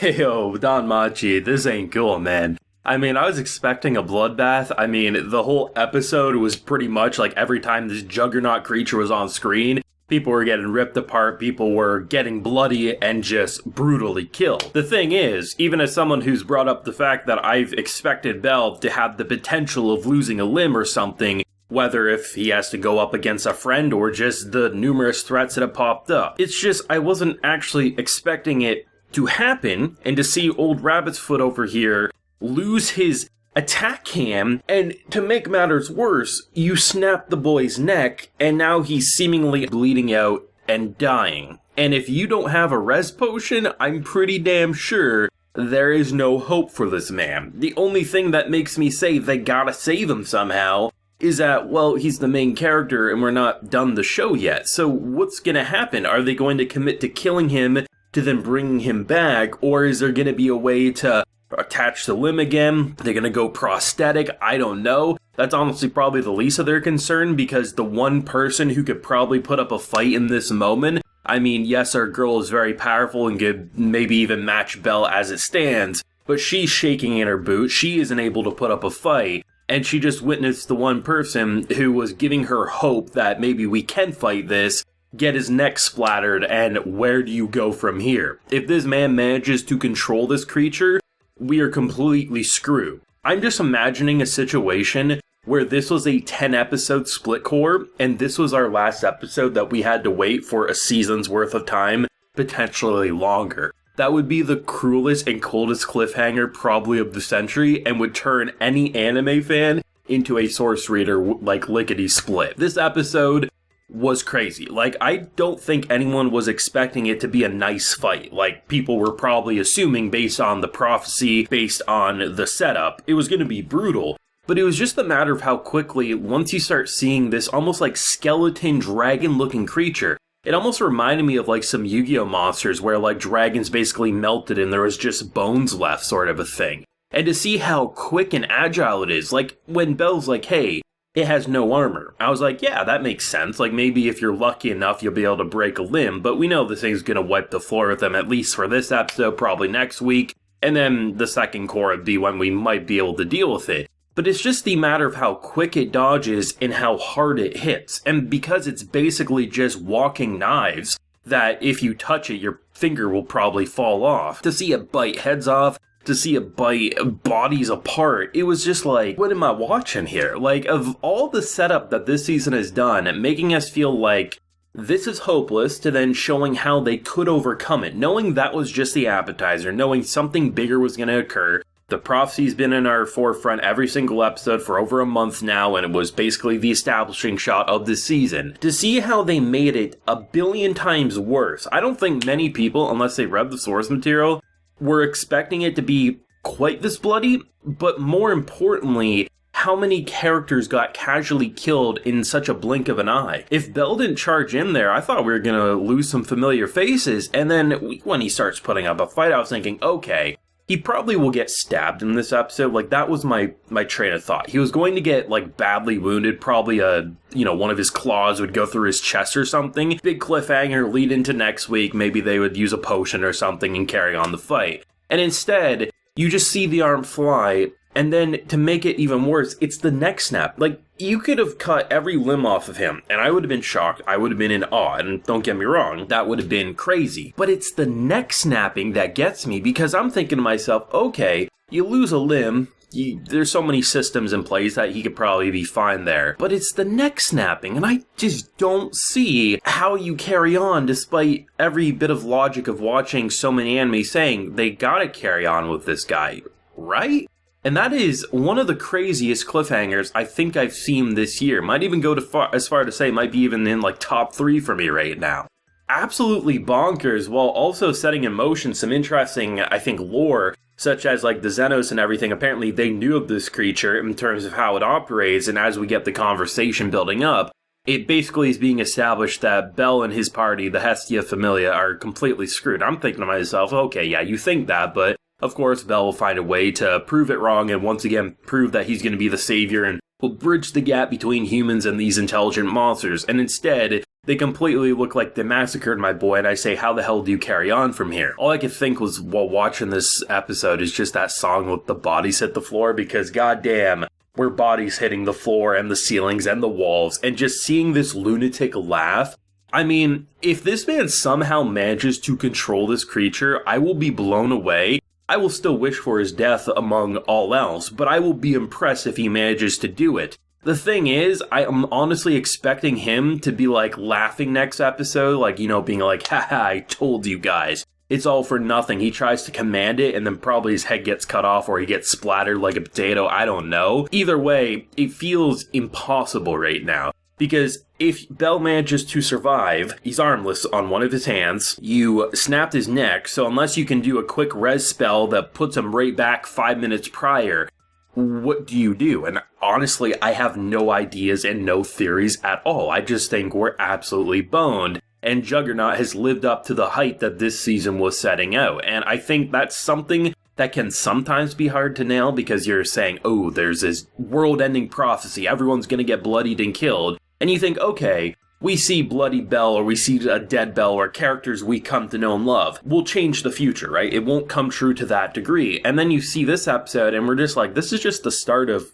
Yo, DanMachi, this ain't cool, man. I mean, I was expecting a bloodbath. I mean, the whole episode was pretty much like every time this juggernaut creature was on screen, people were getting ripped apart, people were getting bloody and just brutally killed. The thing is, even as someone who's brought up the fact that I've expected Bell to have the potential of losing a limb or something, whether if he has to go up against a friend or just the numerous threats that have popped up. It's just, I wasn't actually expecting it to happen, and to see old Rabbit's Foot over here lose his attack cam, and to make matters worse, you snap the boy's neck, and now he's seemingly bleeding out and dying. And if you don't have a res potion, I'm pretty damn sure there is no hope for this man. The only thing that makes me say they gotta save him somehow is that, well, he's the main character and we're not done the show yet. So what's gonna happen? Are they going to commit to killing him to then bringing him back, or is there going to be a way to attach the limb again? They're going to go prosthetic? I don't know. That's honestly probably the least of their concern, because the one person who could probably put up a fight in this moment, I mean, yes, our girl is very powerful and could maybe even match Belle as it stands, but she's shaking in her boots, she isn't able to put up a fight, and she just witnessed the one person who was giving her hope that maybe we can fight this, get his neck splattered, and where do you go from here? If this man manages to control this creature, we are completely screwed. I'm just imagining a situation where this was a 10-episode split core, and this was our last episode that we had to wait for a season's worth of time, potentially longer. That would be the cruelest and coldest cliffhanger probably of the century, and would turn any anime fan into a source reader like lickety-split. This episode was crazy. Like, I don't think anyone was expecting it to be a nice fight. Like, people were probably assuming based on the prophecy, based on the setup, it was going to be brutal. But it was just a matter of how quickly, once you start seeing this almost like skeleton dragon looking creature, it almost reminded me of like some Yu-Gi-Oh monsters where like dragons basically melted and there was just bones left sort of a thing. And to see how quick and agile it is, like when Belle's like, hey, it has no armor. I was like, yeah, that makes sense. Like, maybe if you're lucky enough, you'll be able to break a limb, but we know this thing's gonna wipe the floor with them, at least for this episode, probably next week, and then the second core would be when we might be able to deal with it. But it's just the matter of how quick it dodges and how hard it hits, and because it's basically just walking knives, that if you touch it, your finger will probably fall off. To see it bite heads off, to see it bite bodies apart, it was just like, what am I watching here? Like, of all the setup that this season has done, making us feel like this is hopeless, to then showing how they could overcome it, knowing that was just the appetizer, knowing something bigger was going to occur. The prophecy's been in our forefront every single episode for over a month now, and it was basically the establishing shot of the season. To see how they made it a billion times worse, I don't think many people, unless they read the source material, were expecting it to be quite this bloody, but more importantly, how many characters got casually killed in such a blink of an eye. If Belle didn't charge in there, I thought we were gonna lose some familiar faces, and then when he starts putting up a fight, I was thinking, okay, he probably will get stabbed in this episode. Like, that was my train of thought. He was going to get, like, badly wounded, probably one of his claws would go through his chest or something. Big cliffhanger, lead into next week, maybe they would use a potion or something and carry on the fight. And instead, you just see the arm fly, and then to make it even worse, it's the neck snap. Like, you could have cut every limb off of him, and I would have been shocked, I would have been in awe, and don't get me wrong, that would have been crazy. But it's the neck snapping that gets me, because I'm thinking to myself, okay, you lose a limb, there's so many systems in place that he could probably be fine there. But it's the neck snapping, and I just don't see how you carry on despite every bit of logic of watching so many anime saying they gotta carry on with this guy, right? And that is one of the craziest cliffhangers I think I've seen this year. Might even go as far to say might be even in like top 3 for me right now. Absolutely bonkers, while also setting in motion some interesting, I think, lore, such as like the Xenos and everything. Apparently they knew of this creature in terms of how it operates, and as we get the conversation building up, it basically is being established that Bell and his party, the Hestia Familia, are completely screwed. I'm thinking to myself, okay, yeah, you think that, but of course, Bell will find a way to prove it wrong and once again prove that he's going to be the savior and will bridge the gap between humans and these intelligent monsters. And instead, they completely look like they massacred my boy, and I say, how the hell do you carry on from here? All I could think was, while watching this episode, is just that song with the bodies hit the floor, because goddamn, were bodies hitting the floor and the ceilings and the walls, and just seeing this lunatic laugh. I mean, if this man somehow manages to control this creature, I will be blown away. I will still wish for his death among all else, but I will be impressed if he manages to do it. The thing is, I am honestly expecting him to be, like, laughing next episode, like, you know, being like, haha, I told you guys. It's all for nothing. He tries to command it, and then probably his head gets cut off, or he gets splattered like a potato, I don't know. Either way, it feels impossible right now. Because if Bell manages to survive, he's armless on one of his hands, you snapped his neck, so unless you can do a quick res spell that puts him right back 5 minutes prior, what do you do? And honestly, I have no ideas and no theories at all. I just think we're absolutely boned, and Juggernaut has lived up to the height that this season was setting out. And I think that's something that can sometimes be hard to nail, because you're saying, oh, there's this world-ending prophecy, everyone's gonna get bloodied and killed, and you think, okay, we see Bloody Bell, or we see a dead Bell, or characters we come to know and love. We'll change the future, right? It won't come true to that degree. And then you see this episode, and we're just like, this is just the start of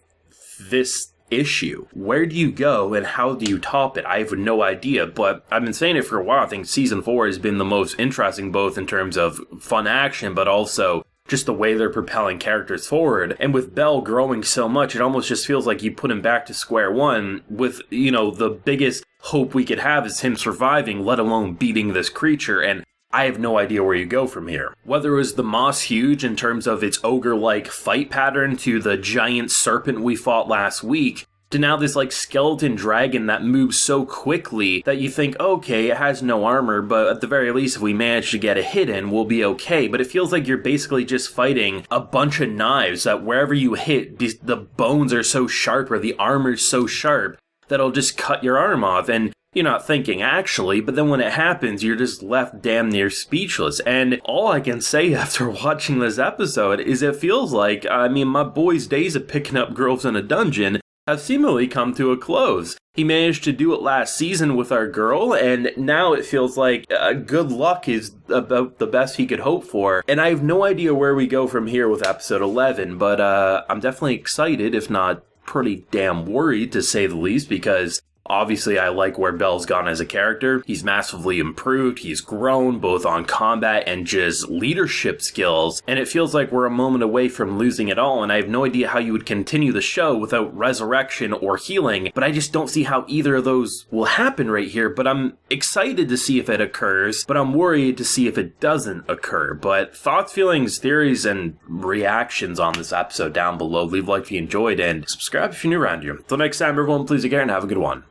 this issue. Where do you go, and how do you top it? I have no idea, but I've been saying it for a while. I think Season 4 has been the most interesting, both in terms of fun action, but also just the way they're propelling characters forward. And with Bell growing so much, it almost just feels like you put him back to square one with, you know, the biggest hope we could have is him surviving, let alone beating this creature, and I have no idea where you go from here. Whether it was the Moss Huge in terms of its ogre-like fight pattern, to the giant serpent we fought last week, to now this, like, skeleton dragon that moves so quickly that you think, okay, it has no armor, but at the very least, if we manage to get a hit in, we'll be okay. But it feels like you're basically just fighting a bunch of knives that wherever you hit, the bones are so sharp, or the armor's so sharp, that it'll just cut your arm off. And you're not thinking, actually, but then when it happens, you're just left damn near speechless. And all I can say after watching this episode is it feels like, I mean, my boy's days of picking up girls in a dungeon have seemingly come to a close. He managed to do it last season with our girl, and now it feels like good luck is about the best he could hope for. And I have no idea where we go from here with episode 11, but I'm definitely excited, if not pretty damn worried, to say the least, because obviously, I like where Bell's gone as a character. He's massively improved. He's grown both on combat and just leadership skills. And it feels like we're a moment away from losing it all. And I have no idea how you would continue the show without resurrection or healing. But I just don't see how either of those will happen right here. But I'm excited to see if it occurs. But I'm worried to see if it doesn't occur. But thoughts, feelings, theories, and reactions on this episode down below. Leave a like if you enjoyed and subscribe if you're new around here. Until next time, everyone, please again, have a good one.